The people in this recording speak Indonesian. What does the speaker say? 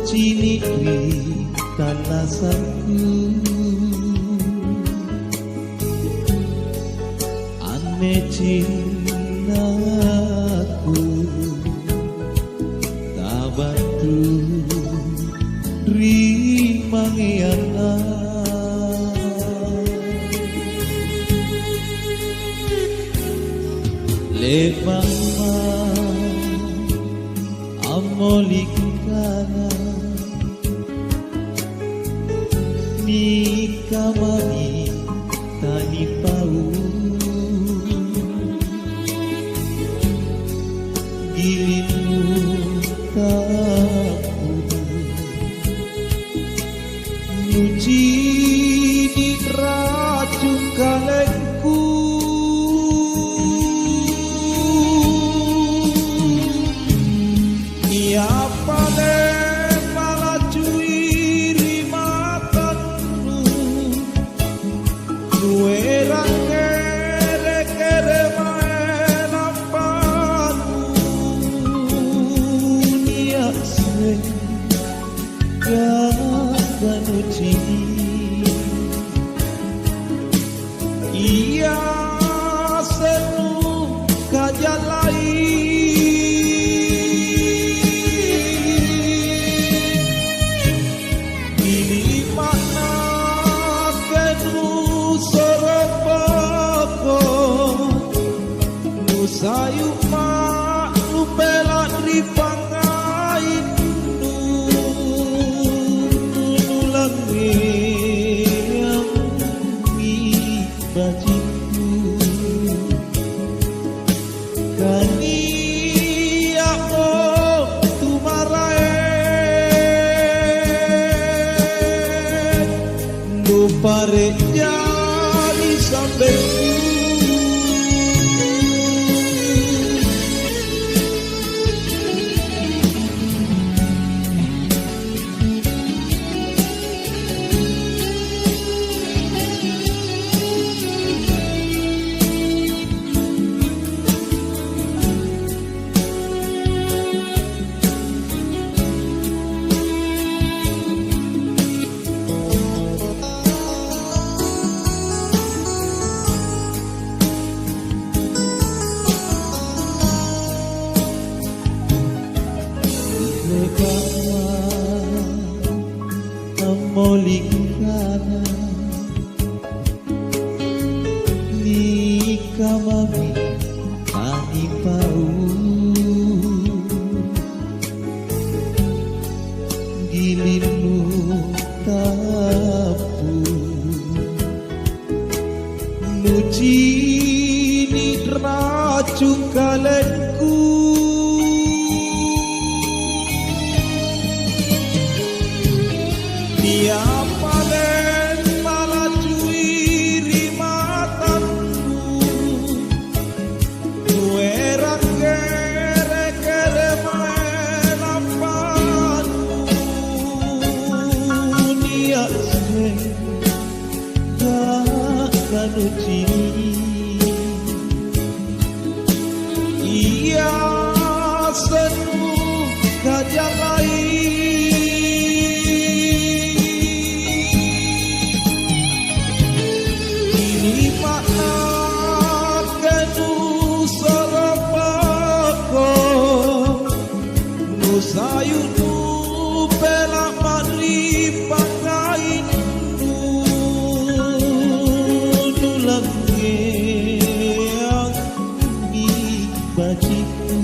Cini tanah saku ane cintaku tabatu rimangiana lepama amolikana ni kamari tani pau gilimu tapu nyuci di racun kalengku apa le malah cuiri matamu nuera kere main ampanu nia se ganu cini ia senu kajalai sayu mak upela di pangain nulangi yang bajiku kani ako tumarae nu pare jadi sampai molikana ni kamami tani pau gilimu tapu nuci ni racun kalengku apa den malah cuiri matamu nuera kere main ampanu nia se ganu cini ia senu kajalai sayu nu pela mari pangain nulangi yang bajiku